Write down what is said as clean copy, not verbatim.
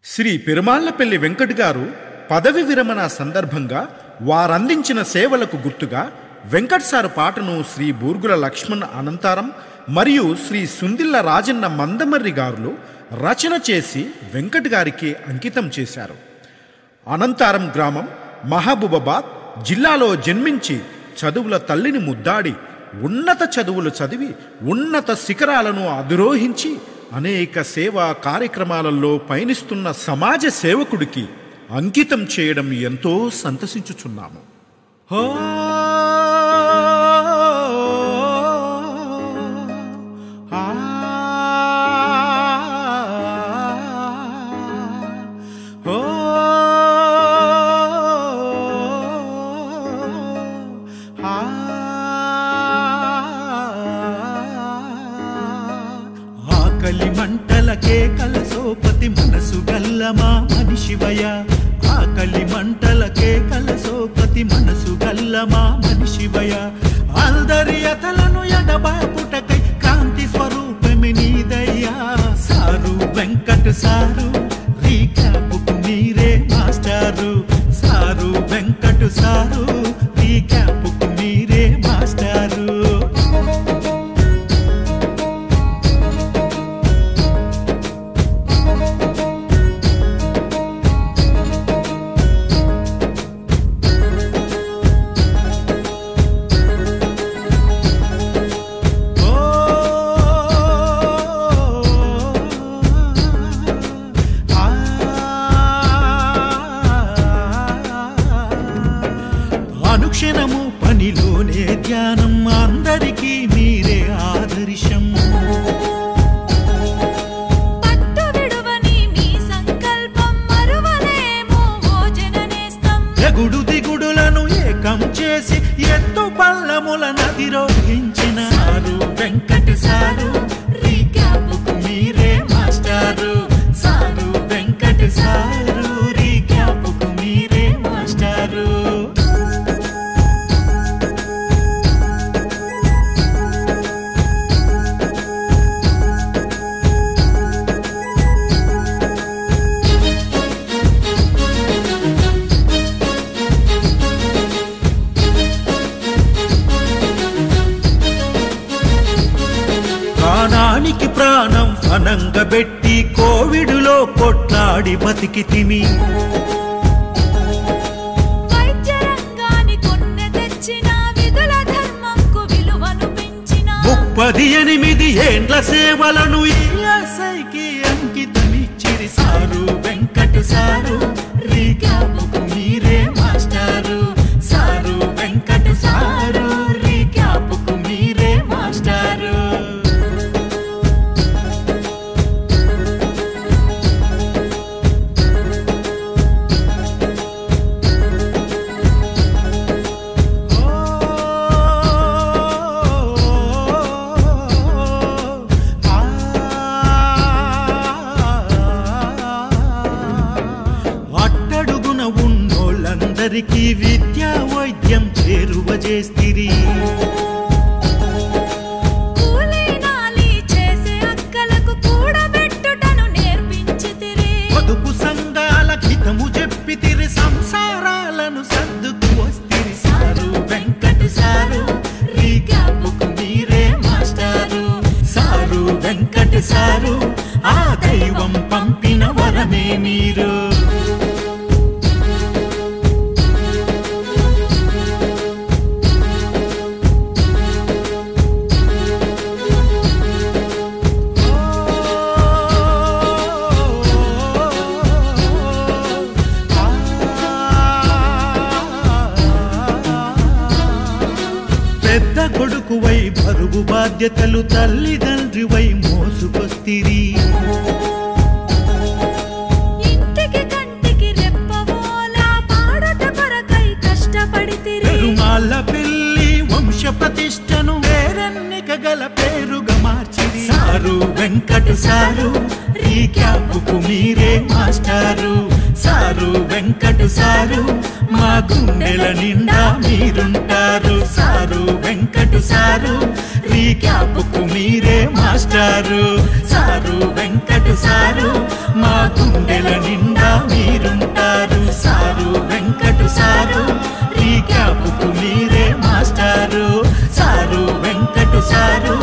శ్రీ పెరుమాళ్లపల్లి వెంకట్ గారు పదవి విరమణ సందర్భంగా వారందించిన సేవలకు గుర్తుగా వెంకట్ సారు పాటను శ్రీ బూర్గుల లక్ష్మణ్ అనంతారం మరియు శ్రీ సుందిల్ల రాజన్న మందమర్రి గారులు రచన చేసి వెంకట్ గారికి అంకితం చేశారు. అనంతారం గ్రామం మహబూబాబాద్ జిల్లాలో జన్మించి చదువుల తల్లిని ముద్దాడి ఉన్నత చదువులు చదివి ఉన్నత శిఖరాలను అధిరోహించి అనేక సేవా కార్యక్రమాలలో పయనిస్తున్న సమాజ సేవకుడికి అంకితం చేయడం ఎంతో సంతసించుచున్నాము. ఆకలి మంటలకే కలసోపతి మనసు గల్లమా మనిషివయ, ఆకలి మంటలకే కలసోపతి మనసు గల్లమా మనిషివయ, అందరి అతలను ఎడబాపుటకై క్రాంతి స్వరూపమే నీదయ్యా. సారు వెంకట్ సారు రీక్యాపుకు మీరే మాస్టారు, సారు వెంకట్ సారు రీక్యాపుకు మీరే మాస్టారు. అనుక్షణము పనిలోనే ధ్యానం, అందరికీ మీరే ఆదర్శం. పట్టు విడువని మీ సంకల్పం మరువలేము ఓ జననేస్తం. ఎగుడు దిగుడులను ఏకం చేసి ఎత్తు పల్లముల నదిరోహించిన సారు వెంకట్ సారు రీక్యాపుకు మీరే మాస్టారు, సారు వెంకట్ సారు రీక్యాపుకు మీరే మాస్టారు. ప్రాణానికి ప్రాణం ఫనంగా పెట్టి కోవిడులో కొట్లాడి బతికి తిని, వైద్య రంగాని కొన్నె తెచ్చిన విధుల ధర్మంకు విలువను పెంచిన 38 ఏండ్ల సేవలను ఈఎస్ఐకి అంకితమిచ్చిరి సారు వెంకట్ సారు రీక్యాపుకు మీరే మాస్టారు, సారు వెంకట్ సారు రీక్యాపుకు మీరే మాస్టారు. అట్టడుగున ఉన్నోళ్ళందరికీ విద్యా వైద్యం చేరువ చేస్తిరి, కూలీనాలి చేసే అక్కలకు కూడబెట్టుటను నేర్పించితిరి. పొదుపు సంఘాల హితము చెప్పితిరి, సంసారాలను సర్దుకు వస్తిరి సారు వెంకట్ సారు రీక్యాపుకు మీరే మాస్టారు, సారు వెంకట్ సారు ఆ దైవం పంపిన వరమే మీరు. పెద్ద కొడుకువై బరువు బాధ్యతలు తల్లిదండ్రివై మోసుకొస్తిరి, ఇంటికి కంటికి రెప్పవోలా పాడుట కొరకై కష్టపడితిరి. పెరుమాళ్ళ పెళ్లి వంశ ప్రతిష్టను వేరెన్నిక గల పేరుగా మార్చిరి సారు వెంకట్ సారు రీక్యాపుకు మీరే మాస్టారు, సారు వెంకట్ సారు మా గుండెల నిండా మీరుంటారు, సారు వెంకట్ సారు రీక్యాపుకు మీరే మాస్టారు, సారు వెంకట్ సారు మా గుండెల నిండా సారు